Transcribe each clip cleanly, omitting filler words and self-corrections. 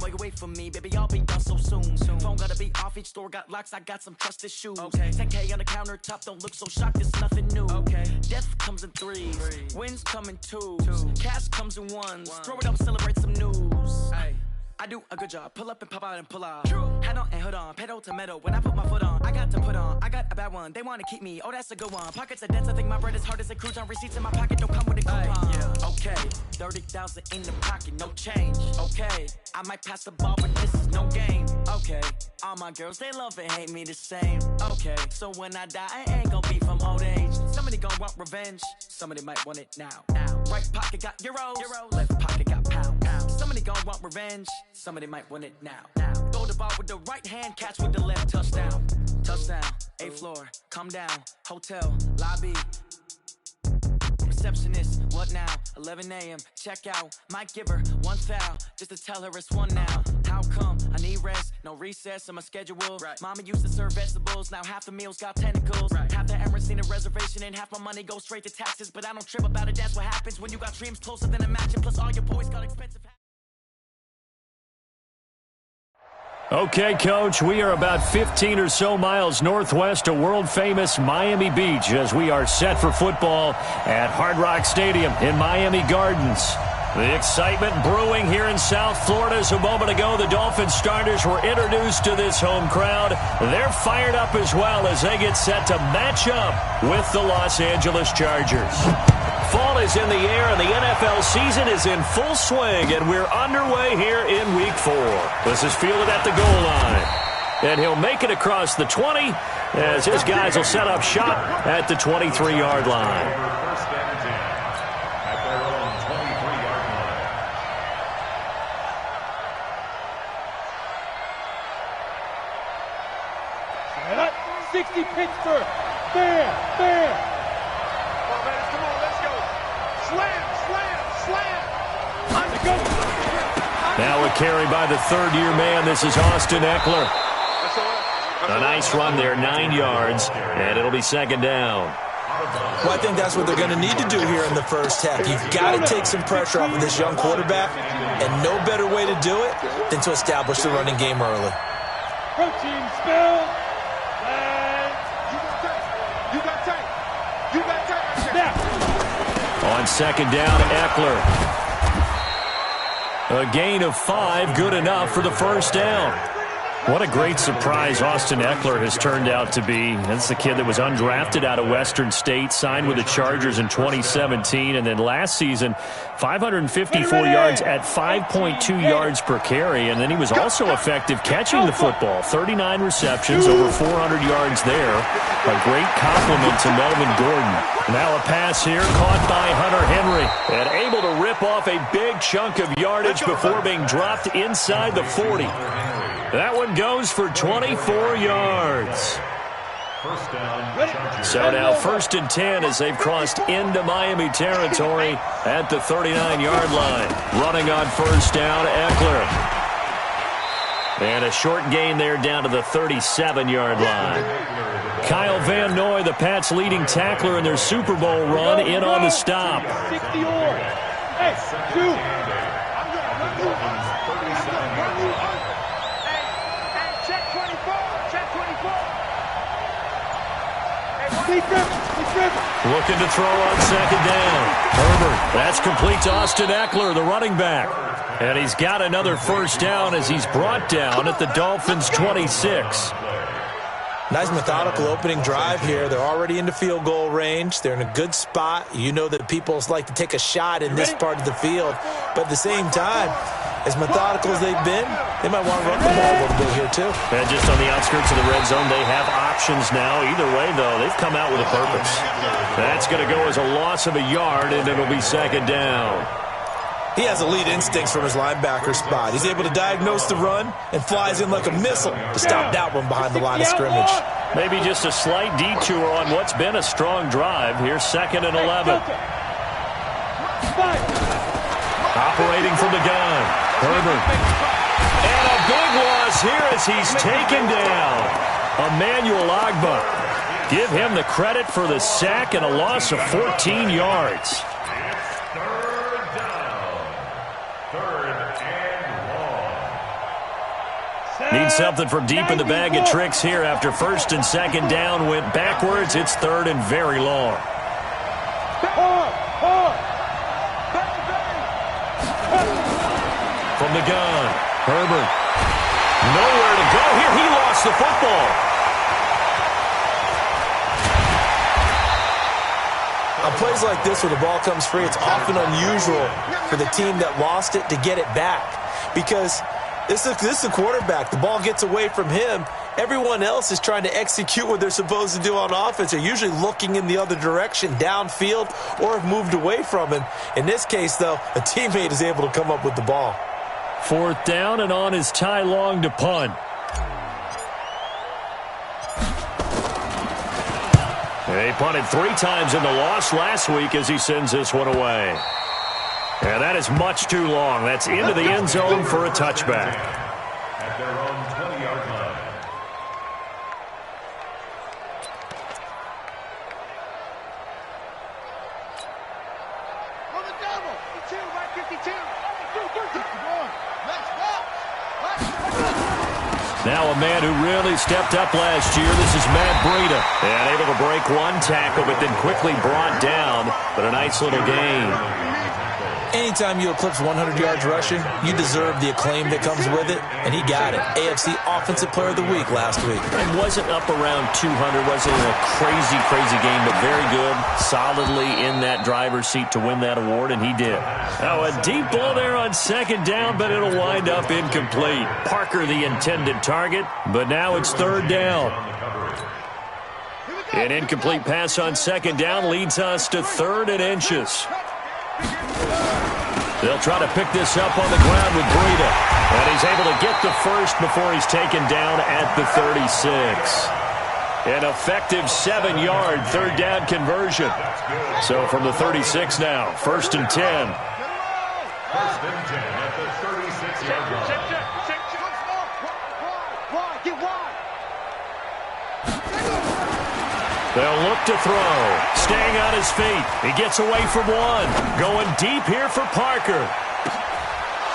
boy, away from me, baby, I'll be done so soon. Phone gotta be off, each store got locks, I got some trusted shoes. 10K on the countertop, don't look so shocked, it's nothing new. Death comes in threes, wins come in twos, cash comes in ones. Throw it up, celebrate some news. I do a good job, pull up and pop out and pull off. Head on and hood on, pedal to metal. When I put my foot on, I got to put on. I got a bad one, they wanna keep me, oh that's a good one. Pockets are dense, I think my bread is hard as a crouton. Receipts in my pocket don't come with a coupon. Okay, 30,000 in the pocket, no change. Okay, I might pass the ball, but this is no game. Okay, all my girls, they love and hate me the same. Okay, so when I die, I ain't gon' be from old age. Somebody gon' want revenge, somebody might want it now. Right pocket got euros, left pocket got pounds. Somebody gon' want revenge, somebody might want it now. Throw the ball with the right hand, catch with the left, touchdown. Touchdown, 8th floor, come down, hotel, lobby. Receptionist, what now? 11 a.m., check out. Might give her one foul, just to tell her it's one now. How come? I need rest, no recess in my schedule. Mama used to serve vegetables, now half the meals got tentacles. Half the errands need a reservation and half my money goes straight to taxes. But I don't trip about it, that's what happens when you got dreams closer than a match. And plus all your boys got expensive. Okay, Coach, we are about 15 or so miles northwest of world-famous Miami Beach as we are set for football at Hard Rock Stadium in Miami Gardens. The excitement brewing here in South Florida as a moment ago the Dolphins starters were introduced to this home crowd. They're fired up as well as they get set to match up with the Los Angeles Chargers. Fall is in the air and the NFL season is in full swing, and we're underway here in Week 4. This is fielded at the goal line, and he'll make it across the 20 as his guys will set up shop at the 23-yard line. First and 10 at their own 23-yard line. 60 Pittsburgh. Bam, bam. Come on, let's go. Slam, slam, slam. Let's go. Now a carry by the third-year man. This is Austin Eckler. A nice run there, 9 yards, and it'll be second down. Well, I think that's what they're going to need to do here in the first half. You've got to take some pressure off of this young quarterback, and no better way to do it than to establish the running game early. Protein spill. You got tape. You got tape. Snap. On second down, Eckler. A gain of 5, good enough for the first down. What a great surprise Austin Eckler has turned out to be. That's the kid that was undrafted out of Western State, signed with the Chargers in 2017, and then last season, 554 yards at 5.2 yards per carry, and then he was also effective catching the football. 39 receptions, over 400 yards there. A great compliment to Melvin Gordon. Now a pass here, caught by Hunter Henry, and able to rip off a big chunk of yardage before being dropped inside the 40. That one goes for 24 yards. First down. So now 1st and 10 as they've crossed into Miami territory at the 39-yard line. Running on first down, Eckler. And a short gain there down to the 37-yard line. Kyle Van Noy, the Pats' leading tackler in their Super Bowl run, in on the stop. 60 yards. Hey, two. Looking to throw on second down. Herbert, that's complete to Austin Eckler, the running back. And he's got another first down as he's brought down at the Dolphins' 26. Nice methodical opening drive here. They're already into field goal range. They're in a good spot. You know that people like to take a shot in this part of the field. But at the same time, as methodical as they've been, they might want to run the ball a little bit here too. And just on the outskirts of the red zone, they have options now. Either way, though, they've come out with a purpose. That's going to go as a loss of a yard, and it'll be second down. He has elite instincts from his linebacker spot. He's able to diagnose the run and flies in like a missile to stop that one behind the line of scrimmage. Maybe just a slight detour on what's been a strong drive. Here's 2nd and 11. Operating from the gun, Herbert. And a big loss here as he's taken down. Emmanuel Ogbah. Give him the credit for the sack and a loss of 14 yards. Seen something from deep in the bag of tricks here after first and second down went backwards. It's third and very long. From the gun, Herbert. Nowhere to go here. He lost the football. On plays like this where the ball comes free, it's often unusual for the team that lost it to get it back. Because this is a quarterback. The ball gets away from him. Everyone else is trying to execute what they're supposed to do on offense. They're usually looking in the other direction, downfield, or have moved away from him. In this case, though, a teammate is able to come up with the ball. Fourth down, and on is Ty Long to punt. He punted 3 times in the loss last week as he sends this one away. And that is much too long. That's into the end zone for a touchback. At their own 20-yard line. For the double. 52 by 52. Let's walk. Now a man who really stepped up last year. This is Matt Breida. And able to break one tackle, but then quickly brought down. But a nice little gain. Anytime you eclipse 100 yards rushing, you deserve the acclaim that comes with it, and he got it. AFC Offensive Player of the Week last week. It wasn't up around 200, wasn't a crazy, crazy game, but very good, solidly in that driver's seat to win that award, and he did. Now a deep ball there on second down, but it'll wind up incomplete. Parker the intended target, but now it's third down. An incomplete pass on second down leads us to 3rd and inches. They'll try to pick this up on the ground with Breida. And he's able to get the first before he's taken down at the 36. An effective 7-yard third down conversion. So from the 36 now, 1st and 10. 1st and 10 at the 36-yard line. Get wide. They'll look to throw. Staying on his feet. He gets away from one. Going deep here for Parker.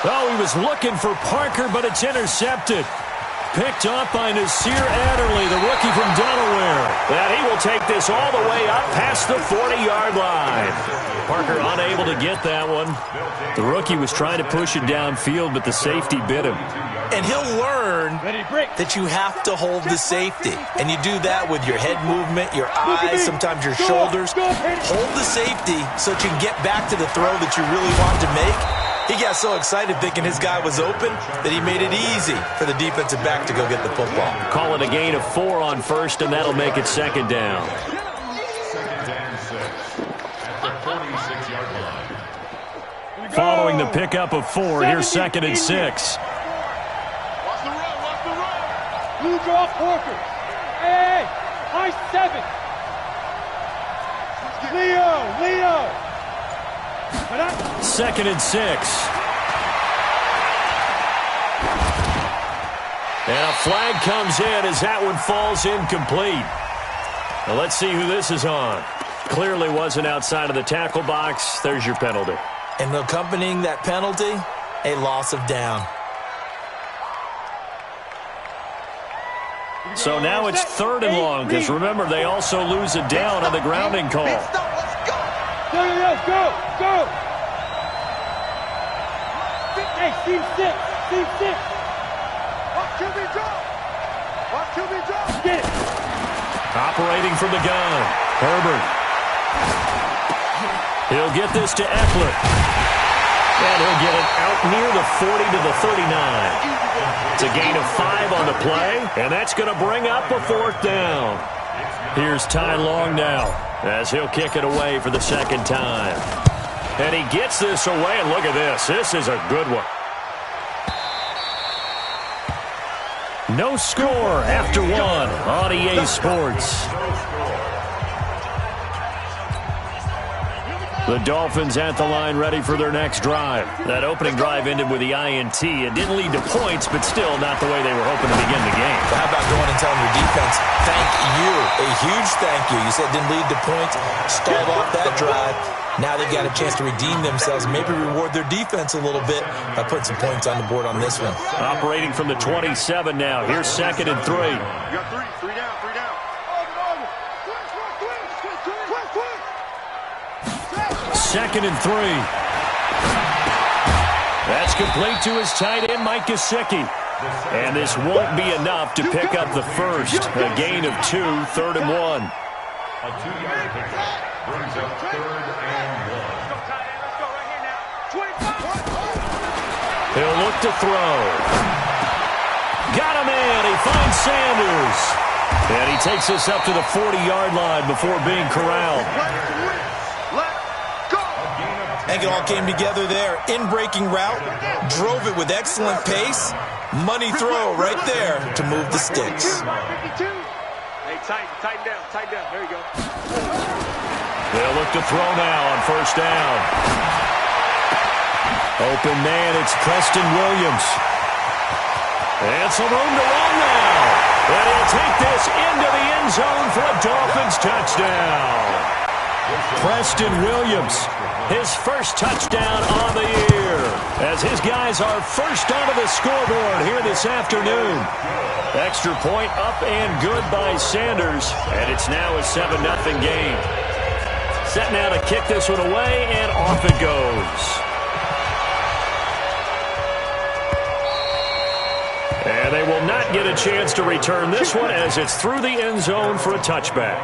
Oh, he was looking for Parker, but it's intercepted. Picked up by Nasir Adderley, the rookie from Delaware. And he will take this all the way up past the 40-yard line. Parker unable to get that one. The rookie was trying to push it downfield, but the safety bit him. And he'll learn that you have to hold the safety. And you do that with your head movement, your eyes, sometimes your shoulders. Hold the safety so that you can get back to the throw that you really want to make. He got so excited thinking his guy was open that he made it easy for the defensive back to go get the football. Call it a gain of 4 on first, and that'll make it second down. 2nd and 6 at the 46-yard line. Following the pickup of 4, here's 2nd and 6. Blue draw Parker. Hey, high 7. Leo. 2nd and 6. And a flag comes in as that one falls incomplete. Now let's see who this is on. Clearly wasn't outside of the tackle box. There's your penalty. And accompanying that penalty, a loss of down. So now it's 3rd and long, because remember, they also lose a down on the grounding call. Let's go. Go. Hey, team 6. Watch QB drop. Get it. Operating from the gun, Herbert. He'll get this to Eckler. And he'll get it out near the 40 to the 39. It's a gain of 5 on the play, and that's going to bring up a 4th down. Here's Ty Long now, as he'll kick it away for the 2nd time. And he gets this away, and look at this. This is a good one. No score after 1 on EA Sports. The Dolphins at the line ready for their next drive. That opening drive ended with the INT. It didn't lead to points, but still not the way they were hoping to begin the game. How about going and telling your defense, thank you, a huge thank you. You said it didn't lead to points, stalled off that drive. Now they've got a chance to redeem themselves, maybe reward their defense a little bit by putting some points on the board on this one. Operating from the 27 now. Here's 2nd and 3. You got three down, 3 down. 2nd and 3. That's complete to his tight end, Mike Gesicki. And this won't be enough to pick up the first. A gain of 2, 3rd and 1. A 2-yard pickup brings up 3rd and 1. Let's go right here now. 25. He'll look to throw. Got him in. He finds Sanders. And he takes us up to the 40-yard line before being corralled. I think it all came together there. In-breaking route, drove it with excellent pace. Money throw right there to move the sticks. Hey, tighten down. There you go. They'll look to throw now on 1st down. Open man, it's Preston Williams. And some room to run now. And he'll take this into the end zone for a Dolphins touchdown. Preston Williams, his first touchdown on the year, as his guys are first onto the scoreboard here this afternoon. Extra point up and good by Sanders, and it's now a 7-0 game. Set now to kick this one away, and off it goes. And they will not get a chance to return this one as it's through the end zone for a touchback.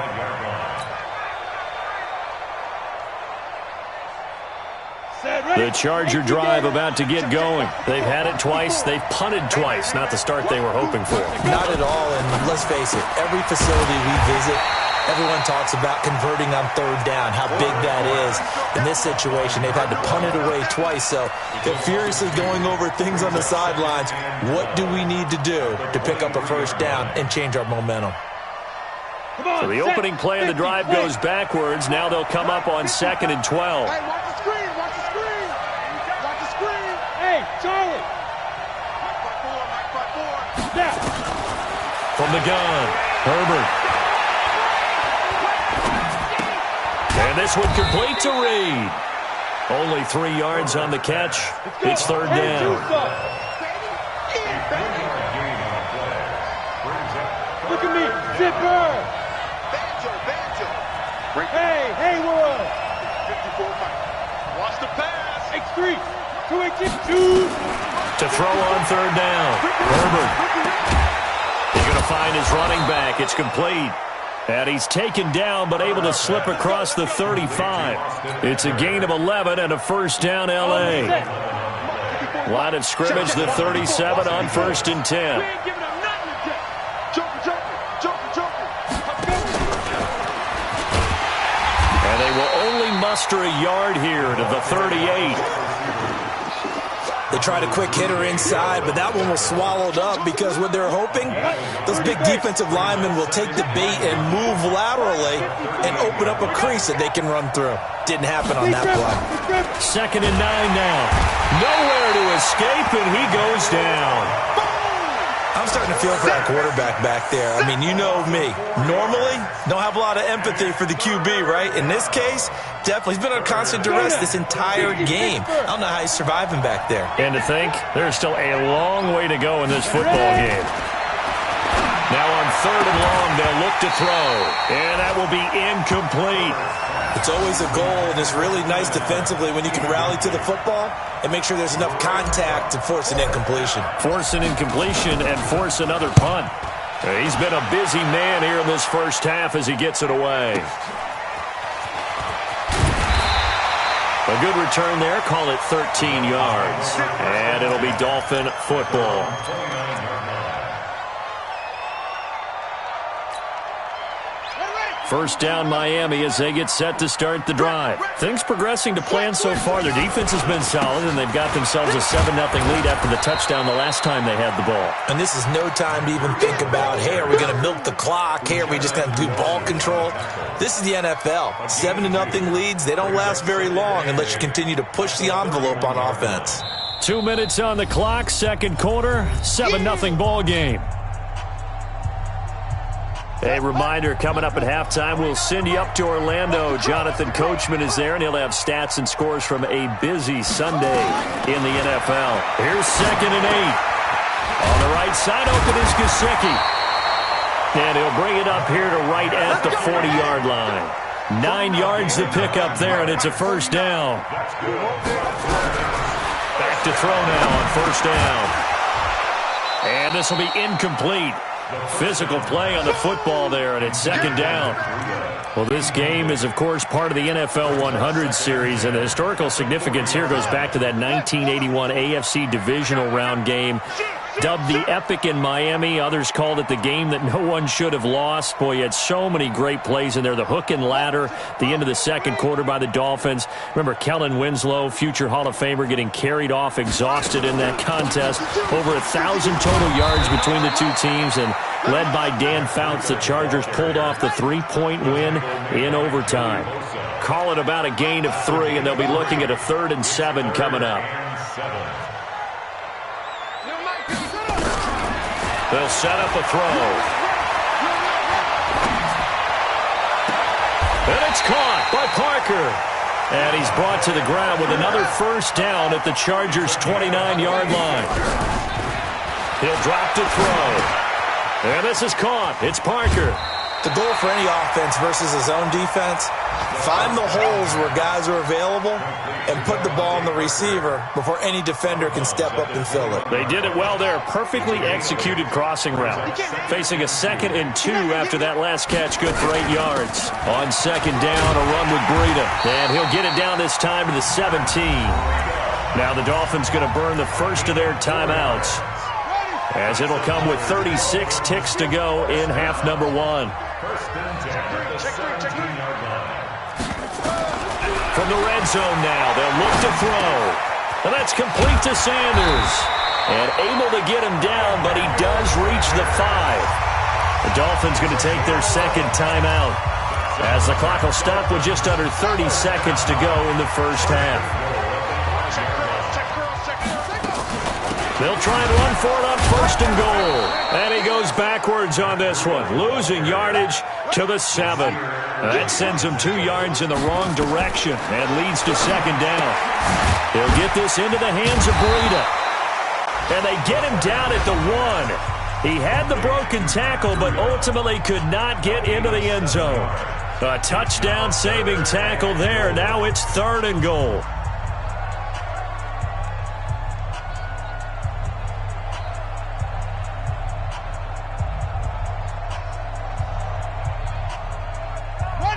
The Charger drive about to get going. They've had it twice. They've punted twice. Not the start they were hoping for. Not at all, and let's face it, every facility we visit, everyone talks about converting on 3rd down, how big that is. In this situation, they've had to punt it away twice, so they're furiously going over things on the sidelines. What do we need to do to pick up a 1st down and change our momentum? So the opening play of the drive goes backwards. Now they'll come up on 2nd and 12. Hey, watch the screen. Watch the screen. Hey, Charlie. Now. From the gun, Herbert. And this one complete to Reed. Only 3 yards on the catch. It's 3rd down. Look at me. Zipper. Hey, Haywood. 54 Mike. Watch the pass. X3. 2 To throw on 3rd down. Herbert. He's going to find his running back. It's complete. And he's taken down but able to slip across the 35. It's a gain of 11 and a 1st down L.A. Line of scrimmage, the 37 on 1st and 10. And they will only muster a yard here to the 38. They tried a quick hitter inside, but that one was swallowed up because what they're hoping, those big defensive linemen will take the bait and move laterally and open up a crease that they can run through. Didn't happen on that play. 2nd and 9 now. Nowhere to escape, and he goes down. I'm starting to feel for that quarterback back there. I mean, you know me. Normally, don't have a lot of empathy for the QB, right? In this case, definitely. He's been on constant duress this entire game. I don't know how he's surviving back there. And to think, there's still a long way to go in this football game. Now on 3rd and long, they'll look to throw. And that will be incomplete. It's always a goal, and it's really nice defensively when you can rally to the football and make sure there's enough contact to force an incompletion. Force an incompletion and force another punt. He's been a busy man here in this first half as he gets it away. A good return there. Call it 13 yards. And it'll be Dolphin football. First down Miami as they get set to start the drive. Things progressing to plan so far. Their defense has been solid, and they've got themselves a 7-0 lead after the touchdown the last time they had the ball. And this is no time to even think about, hey, are we going to milk the clock? Hey, are we just going to do ball control? This is the NFL. 7-0 leads, they don't last very long unless you continue to push the envelope on offense. 2 minutes on the clock, second quarter, 7-0 ball game. A reminder, coming up at halftime, we'll send you up to Orlando. Jonathan Coachman is there, and he'll have stats and scores from a busy Sunday in the NFL. Here's 2nd and 8. On the right side, open is Gesicki. And he'll bring it up here to right at the 40-yard line. 9 yards to pick up there, and it's a first down. Back to throw now on first down. And this will be incomplete. Physical play on the football there, and it's second down. Well, this game is, of course, part of the NFL 100 series, and the historical significance here goes back to that 1981 AFC divisional round game, dubbed the Epic in Miami. Others called it the game that no one should have lost. Boy, you had so many great plays in there. The hook and ladder, the end of the second quarter by the Dolphins. Remember Kellen Winslow, future Hall of Famer, getting carried off, exhausted in that contest. Over 1,000 total yards between the two teams, and led by Dan Fouts, the Chargers pulled off the 3-point win in overtime. Call it about a gain of 3, and they'll be looking at a 3rd and 7 coming up. They'll set up a throw. And it's caught by Parker. And he's brought to the ground with another first down at the Chargers' 29-yard line. He'll drop to throw. And this is caught. It's Parker. The goal for any offense versus his own defense, find the holes where guys are available and put the ball on the receiver before any defender can step up and fill it. They did it well there. Perfectly executed crossing route. Facing a 2nd and 2 after that last catch, good for 8 yards. On second down, a run with Breida. And he'll get it down this time to the 17. Now the Dolphins going to burn the first of their timeouts, as it'll come with 36 ticks to go in half number 1. From the red zone now, they'll look to throw. And that's complete to Sanders. And able to get him down, but he does reach the 5. The Dolphins going to take their second timeout, as the clock will stop with just under 30 seconds to go in the first half. They'll try and run for it on 1st and goal. And he goes backwards on this one, losing yardage to the 7. That sends him 2 yards in the wrong direction and leads to second down. He'll get this into the hands of Breida. And they get him down at the 1. He had the broken tackle, but ultimately could not get into the end zone. A touchdown-saving tackle there. Now it's 3rd and goal.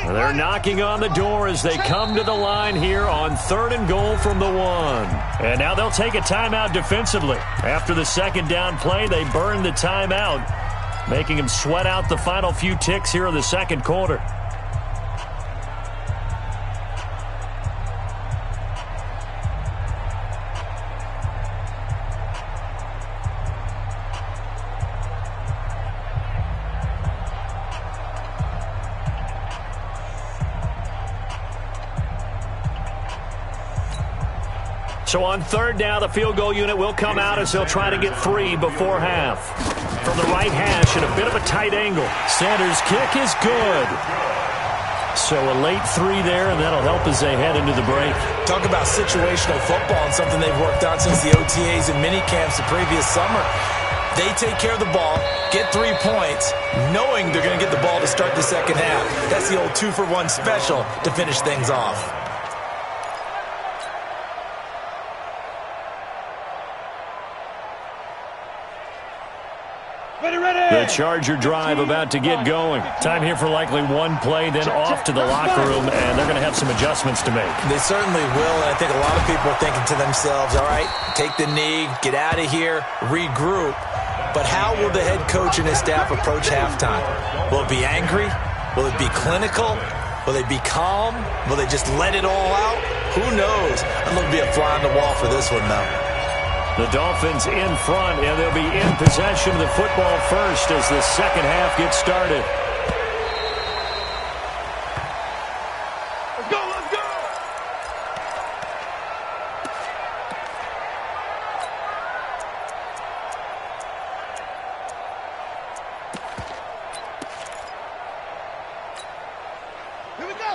They're knocking on the door as they come to the line here on 3rd and goal from the 1. And now they'll take a timeout defensively. After the second down play, they burn the timeout, making them sweat out the final few ticks here in the second quarter. So on 3rd down, the field goal unit will come out as they'll try to get 3 before half. From the right hash at a bit of a tight angle. Sanders' kick is good. So a late 3 there, and that'll help as they head into the break. Talk about situational football and something they've worked on since the OTAs and minicamps the previous summer. They take care of the ball, get 3 points, knowing they're going to get the ball to start the second half. That's the old 2-for-1 special to finish things off. The Charger drive about to get going. Time here for likely one play, then off to the locker room, and they're going to have some adjustments to make. They certainly will, and I think a lot of people are thinking to themselves, all right, take the knee, get out of here, regroup. But how will the head coach and his staff approach halftime? Will it be angry? Will it be clinical? Will they be calm? Will they just let it all out? Who knows? I'm going to be a fly on the wall for this one, though. The Dolphins in front, and they'll be in possession of the football first as the second half gets started. Let's go, let's go!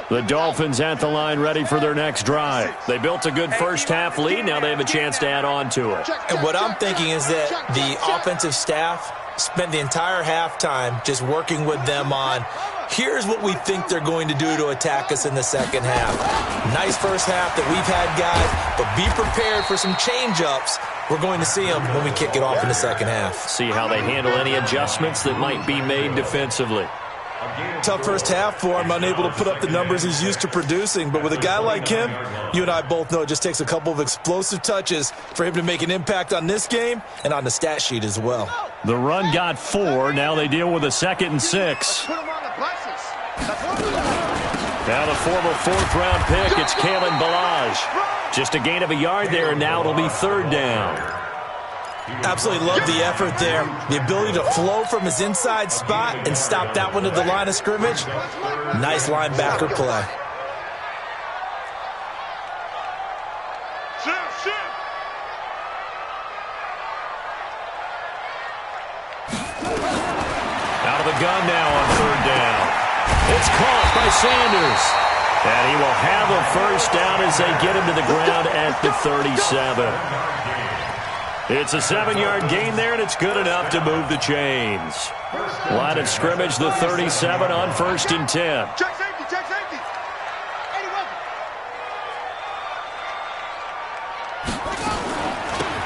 The Dolphins at the line ready for their next drive. They built a good first half lead. Now they have a chance to add on to it. And what I'm thinking is that the offensive staff spent the entire halftime just working with them on, here's what we think they're going to do to attack us in the second half. Nice first half that we've had, guys, but be prepared for some change-ups. We're going to see them when we kick it off in the second half. See how they handle any adjustments that might be made defensively. Tough first half for him, unable to put up the numbers he's used to producing. But with a guy like him, you and I both know it just takes a couple of explosive touches for him to make an impact on this game and on the stat sheet as well. The run got 4. Now they deal with a 2nd and 6. Put them on the buses. Now the former 4th-round pick, it's Kalen Ballage. Just a gain of a yard there, and now it'll be 3rd down. Absolutely love the effort there. The ability to flow from his inside spot and stop that one at the line of scrimmage. Nice linebacker play. Shift. Out of the gun now on 3rd down. It's caught by Sanders. And he will have a first down as they get him to the ground at the 37. It's a 7-yard gain there, and it's good enough to move the chains. Line of scrimmage, the 37 on 1st and 10. Check safety. 81.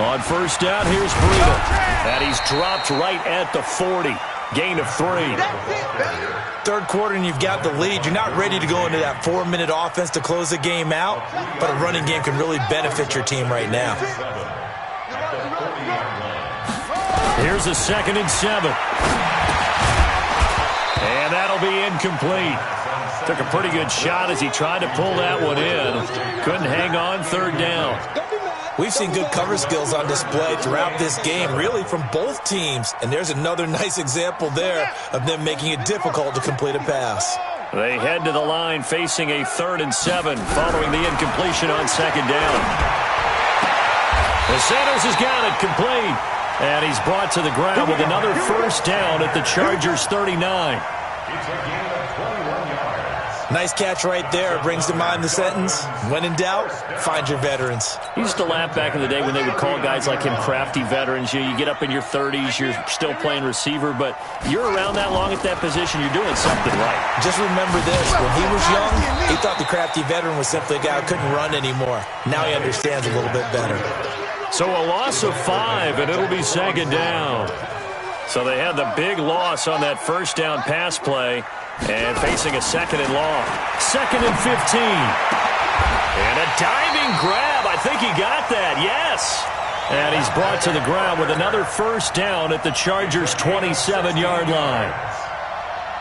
On 1st down, here's Breida. And he's dropped right at the 40. Gain of 3. Third quarter and you've got the lead. You're not ready to go into that 4-minute offense to close the game out, but a running game can really benefit your team right now. Here's a 2nd and 7. And that'll be incomplete. Took a pretty good shot as he tried to pull that one in. Couldn't hang on, 3rd down. We've seen good cover skills on display throughout this game, really from both teams. And there's another nice example there of them making it difficult to complete a pass. They head to the line facing a 3rd and 7 following the incompletion on 2nd down. The Sanders has got it complete. And he's brought to the ground with another first down at the Chargers' 39. Nice catch right there. Brings to mind the sentence, when in doubt, find your veterans. He used to laugh back in the day when they would call guys like him crafty veterans. You get up in your 30s, you're still playing receiver, but you're around that long at that position, you're doing something right. Just remember this, when he was young, he thought the crafty veteran was simply a guy who couldn't run anymore. Now he understands a little bit better. So a loss of 5, and it'll be 2nd down. So they had the big loss on that first down pass play, and facing a 2nd and long. 2nd and 15. And a diving grab. I think he got that, yes. And he's brought to the ground with another first down at the Chargers' 27-yard line.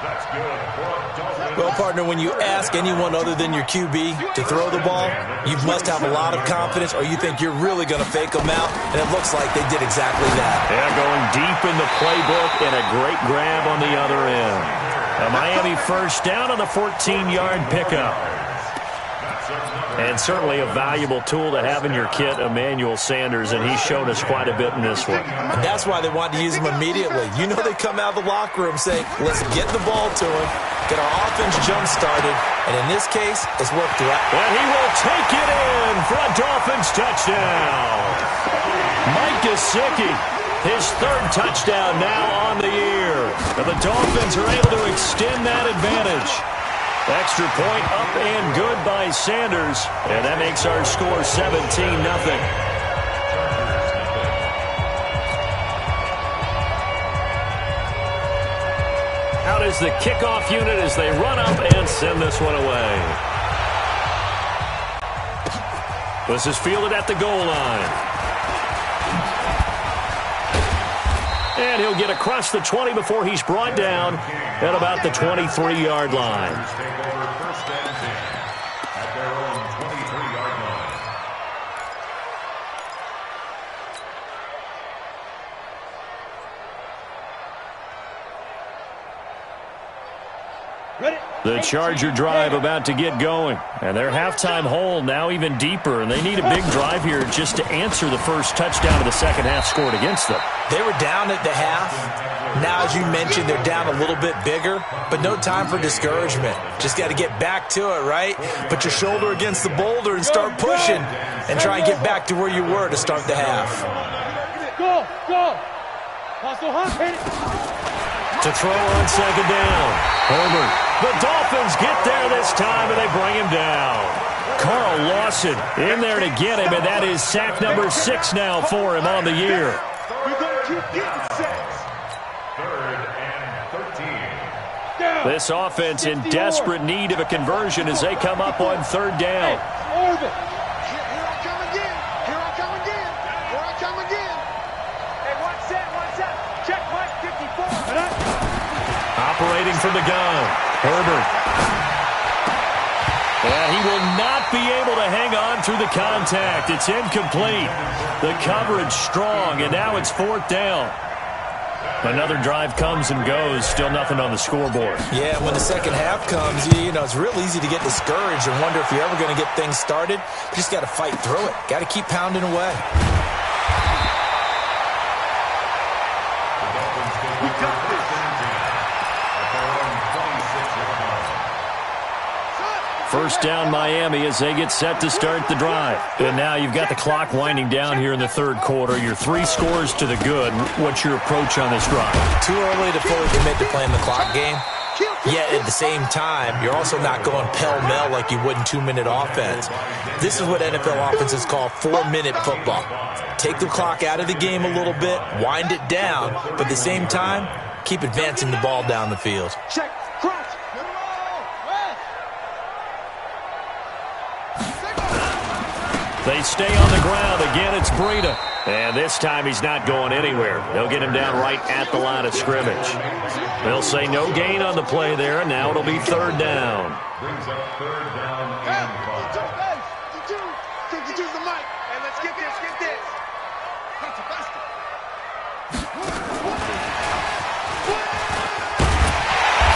That's good. Well, partner, when you ask anyone other than your QB to throw the ball, you must have a lot of confidence or you think you're really going to fake them out, and it looks like they did exactly that. Yeah, going deep in the playbook and a great grab on the other end. A Miami first down on the 14-yard pickup. And certainly a valuable tool to have in your kit, Emmanuel Sanders, and he's shown us quite a bit in this one. And that's why they wanted to use him immediately. You know they come out of the locker room saying, let's get the ball to him, get our offense jump-started, and in this case, it's worked out. And he will take it in for a Dolphins touchdown. Mike Gesicki, his 3rd touchdown now on the year. And the Dolphins are able to extend that advantage. Extra point up and good by Sanders. And that makes our score 17-0. Out is the kickoff unit as they run up and send this one away. This is fielded at the goal line. And he'll get across the 20 before he's brought down at about the 23-yard line. Take over first and 10 at their own 23-yard line. Ready? The Charger drive about to get going. And their halftime hole now even deeper. And they need a big drive here just to answer the first touchdown of the second half scored against them. They were down at the half. Now, as you mentioned, they're down a little bit bigger, but no time for discouragement. Just got to get back to it, right? Put your shoulder against the boulder and start pushing and try and get back to where you were to start the half. Go, go. Hustle, hit it. To throw on second down. Herbert. The Dolphins get there this time, and they bring him down. Carl Lawson in there to get him, and that is sack number 6 now for him on the year. We're going to keep getting sacks. Third and 13. This offense in desperate need of a conversion as they come up on third down. Orbit. Here I come again. Here I come again. Here I come again. Hey, watch that, watch that. Check Mike 54. Operating from the gun. Herbert. And he will not be able to hang on through the contact. It's incomplete. The coverage strong, and now it's fourth down. Another drive comes and goes. Still nothing on the scoreboard. Yeah, when the second half comes, you know, it's real easy to get discouraged and wonder if you're ever going to get things started. You just got to fight through it. Got to keep pounding away. We got this. First down Miami as they get set to start the drive. And now you've got the clock winding down here in the third quarter. You're 3 scores to the good. What's your approach on this drive? Too early to fully commit to playing the clock game. Yet at the same time, you're also not going pell-mell like you would in 2-minute offense. This is what NFL offenses call 4-minute football. Take the clock out of the game a little bit, wind it down, but at the same time, keep advancing the ball down the field. Check, crunch. They stay on the ground. Again, it's Breida. And this time he's not going anywhere. They'll get him down right at the line of scrimmage. They'll say no gain on the play there, and now it'll be third down. Brings up third down and 5. Use the mic. Hey, let's get this, get this.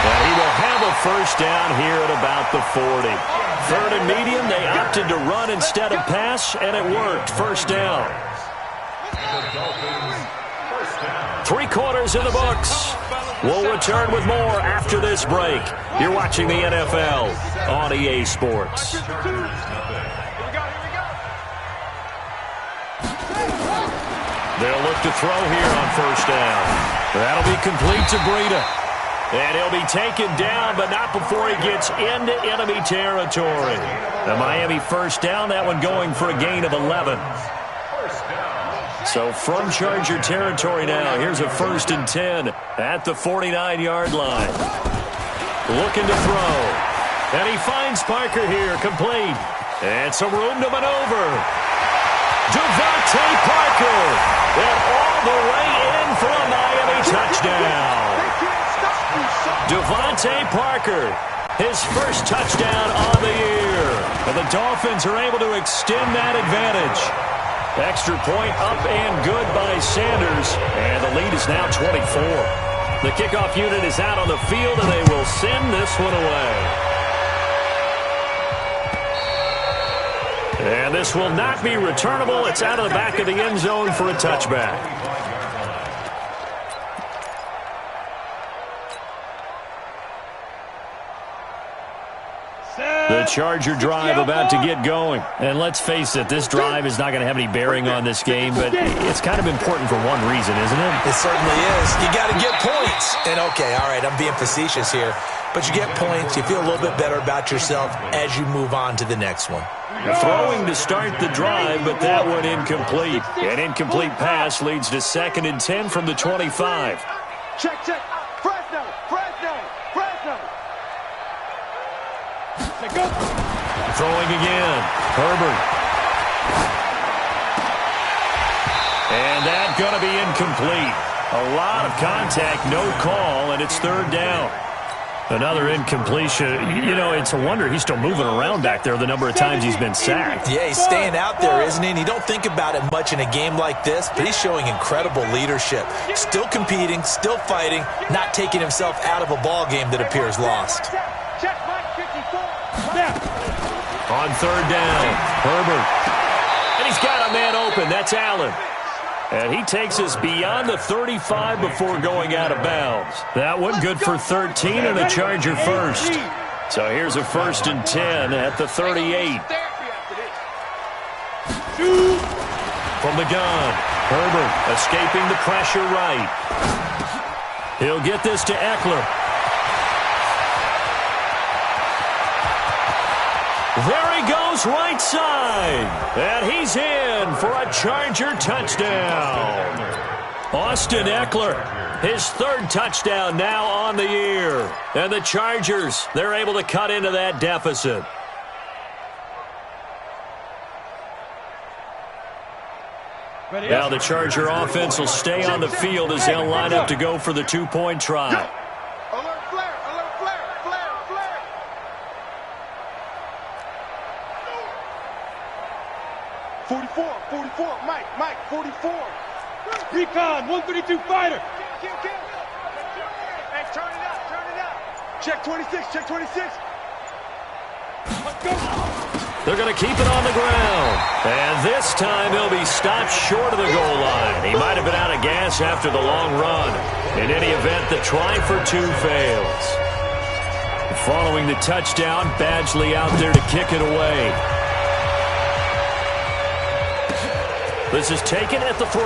And he will have a first down here at about the 40. Third and medium, they opted to run instead of pass, and it worked. First down. The Dolphins, first down. 3 quarters in the books. We'll return with more after this break. You're watching the NFL on EA Sports. They'll look to throw here on first down. That'll be complete to Breida. And he'll be taken down, but not before he gets into enemy territory. The Miami first down, that one going for a gain of 11. So from Charger territory now, here's a 1st and 10 at the 49-yard line. Looking to throw. And he finds Parker here, complete. And some room to maneuver. Devontae Parker. And all the way in for a Miami touchdown. Devontae Parker, his first touchdown on the year. And the Dolphins are able to extend that advantage. Extra point up and good by Sanders. And the lead is now 24. The kickoff unit is out on the field, and they will send this one away. And this will not be returnable. It's out of the back of the end zone for a touchback. The Charger drive about to get going. And let's face it, this drive is not going to have any bearing on this game, but it's kind of important for one reason, isn't it? It certainly is. You got to get points. And okay, all right, I'm being facetious here, but you get points, you feel a little bit better about yourself as you move on to the next one. Throwing to start the drive, but that one incomplete. An incomplete pass leads to 2nd and 10 from the 25. Check, check. Fresno, Fresno, Fresno. Go. Throwing again. Herbert. And that's going to be incomplete. A lot of contact, no call, and it's third down. Another incompletion. You know, it's a wonder he's still moving around back there the number of times he's been sacked. Yeah, he's staying out there, isn't he? And you don't think about it much in a game like this, but he's showing incredible leadership. Still competing, still fighting, not taking himself out of a ball game that appears lost. On third down, Herbert. And he's got a man open. That's Allen. And he takes us beyond the 35 before going out of bounds. That one good for 13 and a Charger first. So here's a 1st and 10 at the 38. From the gun, Herbert escaping the pressure right. He'll get this to Eckler. There he goes right side. And he's in for a Charger touchdown. Austin Eckler, his 3rd touchdown now on the year. And the Chargers, they're able to cut into that deficit. Now the Charger offense will stay on the field as they'll line up to go for the 2-point try. 44, Mike, 44. Recon, 132 fighter. Hey, turn it up. Check 26. Let's go. They're going to keep it on the ground. And this time he'll be stopped short of the goal line. He might have been out of gas after the long run. In any event, the try for 2 fails. Following the touchdown, Badgley out there to kick it away. This is taken at the 3.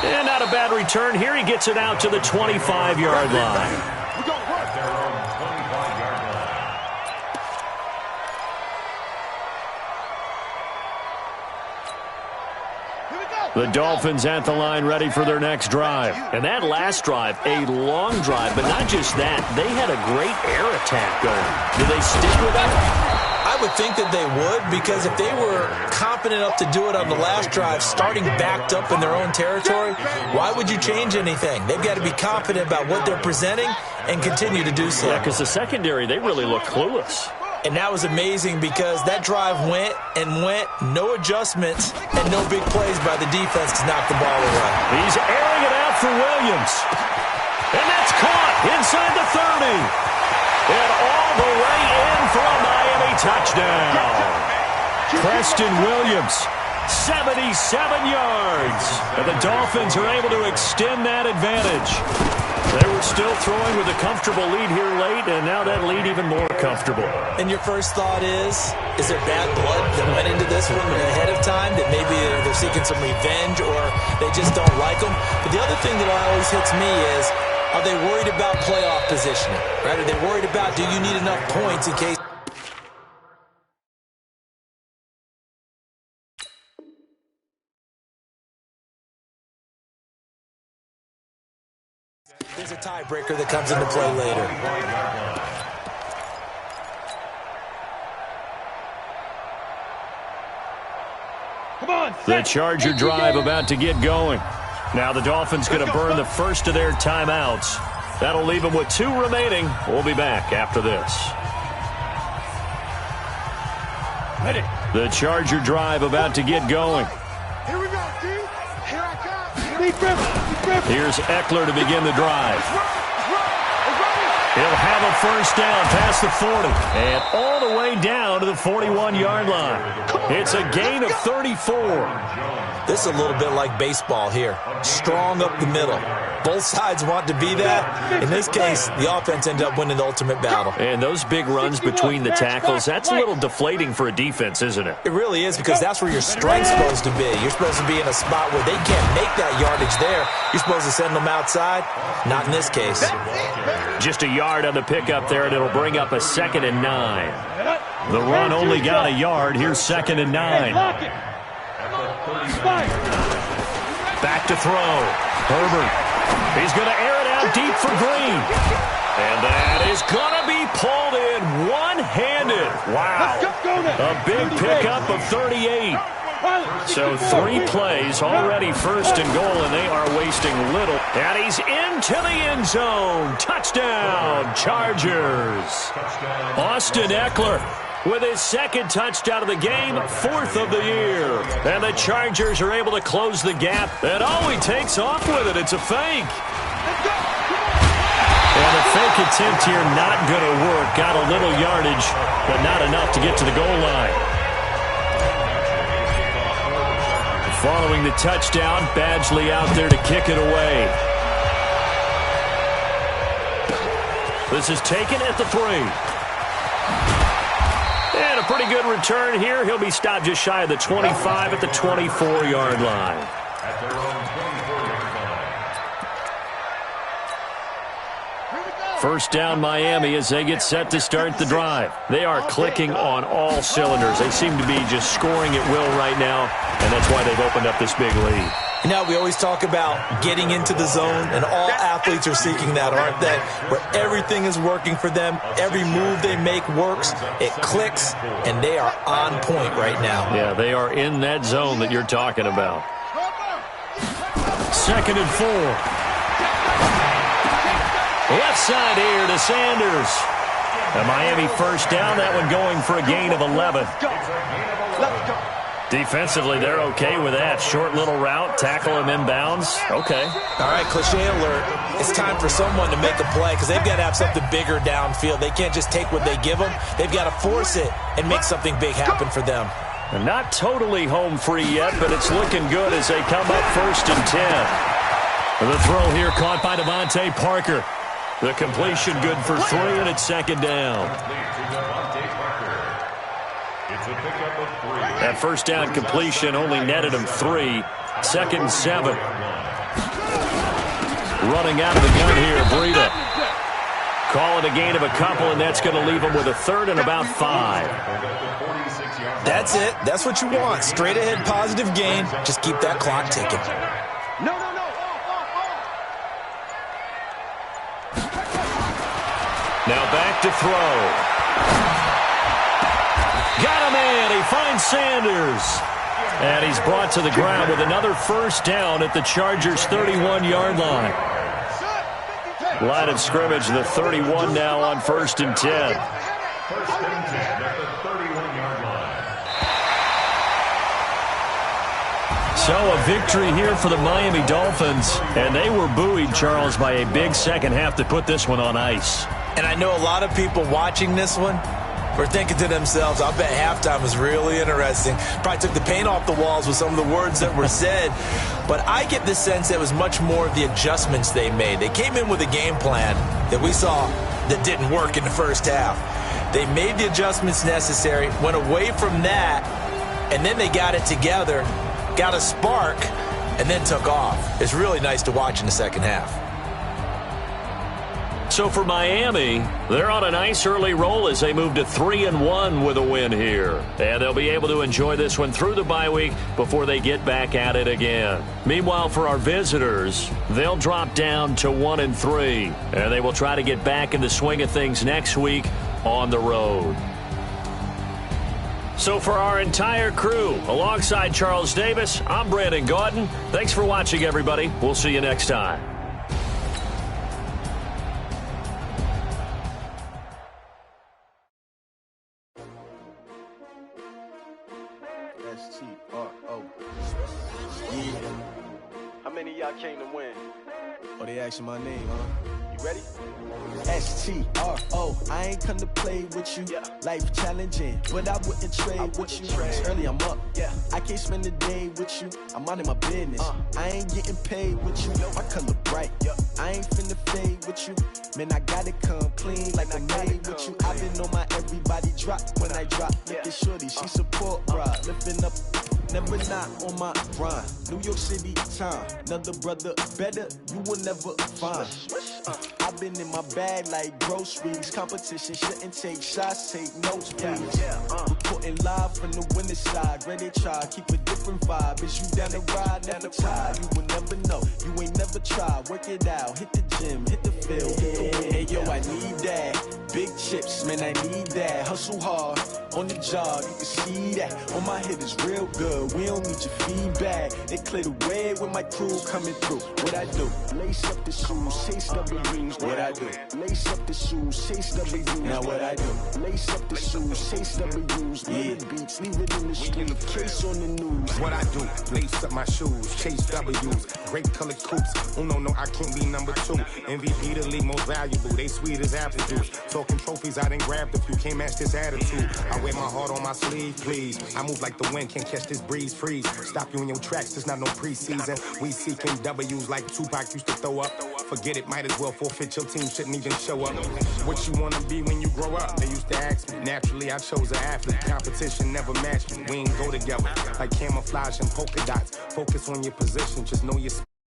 And not a bad return here. He gets it out to the 25-yard line. We're going to work. Their own 25-yard line. The Dolphins at the line ready for their next drive. And that last drive, a long drive, but not just that. They had a great air attack going. Do they stick with that? I would think that they would, because if they were confident enough to do it on the last drive, starting backed up in their own territory, why would you change anything? They've got to be confident about what they're presenting and continue to do so. Yeah, because the secondary, they really look clueless. And that was amazing because that drive went, no adjustments, and no big plays by the defense to knock the ball away. He's airing it out for Williams. And that's caught inside the 30. And all the way in for a Miami touchdown. Preston Williams, 77 yards. And the Dolphins are able to extend that advantage. They were still throwing with a comfortable lead here late, and now that lead even more comfortable. And your first thought is there bad blood that went into this one ahead of time, that maybe they're seeking some revenge or they just don't like them? But the other thing that always hits me is, are they worried about playoff positioning? Right? Are they worried about, do you need enough points in case... There's a tiebreaker that comes into play later. Come on, The Charger drive about to get going. Now the Dolphins going to burn the first of their timeouts. That'll leave them with 2 remaining. We'll be back after this. Ready. The Charger drive about to get going. Here we go, D. Here I come. Deep grip. Here's Eckler to begin the drive. He'll have a first down past the 40 and all the way down to the 41-yard line. It's a gain of 34. This is a little bit like baseball here. Strong up the middle. Both sides want to be that. In this case, the offense ended up winning the ultimate battle. And those big runs between the tackles, that's a little deflating for a defense, isn't it? It really is, because that's where your strength's supposed to be. You're supposed to be in a spot where they can't make that yardage there. You're supposed to send them outside. Not in this case. Just a yard on the pickup there, and it'll bring up a 2nd and 9. The run only got a yard. Here's 2nd and 9. Back to throw. Herbert. He's going to air it out deep for Green. And that is going to be pulled in one-handed. Wow. A big pickup of 38. So 3 plays, already first and goal, and they are wasting little. And he's into the end zone. Touchdown, Chargers. Austin Eckler with his 2nd touchdown of the game, 4th of the year. And the Chargers are able to close the gap. And he takes off with it. It's a fake. And the fake attempt here not going to work. Got a little yardage, but not enough to get to the goal line. Following the touchdown, Badgley out there to kick it away. This is taken at the 3. And a pretty good return here. He'll be stopped just shy of the 25 at the 24-yard line. At their own 24-yard line. First down, Miami, as they get set to start the drive. They are clicking on all cylinders. They seem to be just scoring at will right now, and that's why they've opened up this big lead. You know, we always talk about getting into the zone, and all athletes are seeking that, aren't they? Where everything is working for them, every move they make works, it clicks, and they are on point right now. Yeah, they are in that zone that you're talking about. 2nd and 4. Left side here to Sanders. A Miami first down, that one going for a gain of 11. Defensively, they're okay with that. Short little route, tackle him inbounds. Okay. All right, cliche alert. It's time for someone to make a play because they've got to have something bigger downfield. They can't just take what they give them. They've got to force it and make something big happen for them. And not totally home free yet, but it's looking good as they come up 1st and 10. The throw here caught by Devontae Parker. The completion good for 3, and it's 2nd down. That first down completion only netted him 3. 2nd and 7. Running out of the gun here, Breida. Call it a gain of a couple, and that's going to leave him with a 3rd and about 5. That's it. That's what you want. Straight ahead positive gain. Just keep that clock ticking. No. Now back to throw. Got a man. He finds Sanders. And he's brought to the ground with another first down at the Chargers' 31-yard line. Line of scrimmage, the 31 now on 1st and 10. First and 10 at the 31-yard line. So a victory here for the Miami Dolphins. And they were buoyed, Charles, by a big second half to put this one on ice. And I know a lot of people watching this one were thinking to themselves, I bet halftime was really interesting. Probably took the paint off the walls with some of the words that were said. But I get the sense that it was much more of the adjustments they made. They came in with a game plan that we saw that didn't work in the first half. They made the adjustments necessary, went away from that, and then they got it together, got a spark, and then took off. It's really nice to watch in the second half. So for Miami, they're on a nice early roll as they move to 3-1 with a win here. And they'll be able to enjoy this one through the bye week before they get back at it again. Meanwhile, for our visitors, they'll drop down to 1-3. And they will try to get back in the swing of things next week on the road. So for our entire crew, alongside Charles Davis, I'm Brandon Gaudin. Thanks for watching, everybody. We'll see you next time. S-T-R-O. Yeah. How many of y'all came to win? Oh, they asking my name, huh? You ready? S-T-R-O. I ain't come to play with you. Yeah. Life challenging, but I wouldn't trade with you. It's early, I'm up. Yeah. I can't spend the day with you. I'm minding my business. I ain't getting paid with you. My color bright. Yeah. I ain't finna fade with you. Man, I gotta come clean like I'm made with you. I've been on my everybody drop when I drop. Look at shorty, she support ride. Lifting up, never not on my grind. New York City time. Another brother better, you will never find. I've been in my bag like groceries. Competition shouldn't take shots, take notes, please. Reporting live from the winning side. Ready to try, keep a different vibe. Is you down the ride, never try. You will never know, you ain't never tried. Work it out, hit the gym, hit the field. Hey, yo, I need that. Big chips, man, I need that. Hustle hard on the job, you can see that. On my head is real good, we don't need your feedback. They clear the way with my crew coming through. What I do? Lace up the shoes, chase W's. What I do? Lace up the shoes, chase W's. Now what I do? Lace up the shoes, chase W's. Yeah, beats, leave it in the street, case on the news. What I do? Lace up my shoes, chase W's. Great colored coops. Oh no, I can't be number 2. MVP the league most valuable. They sweet as apple juice. Talking trophies, I didn't grab the few. Can't match this attitude. I wear my heart on my sleeve, please. I move like the wind, can't catch this breeze, freeze. Stop you in your tracks, there's not no preseason. We seeking W's like Tupac used to throw up. Forget it, might as well forfeit. Your team shouldn't even show up. What you wanna be when you grow up? They used to ask me. Naturally, I chose an athlete. Competition never matched me. We ain't go together like camouflage and polka dots. Focus on your position, just know your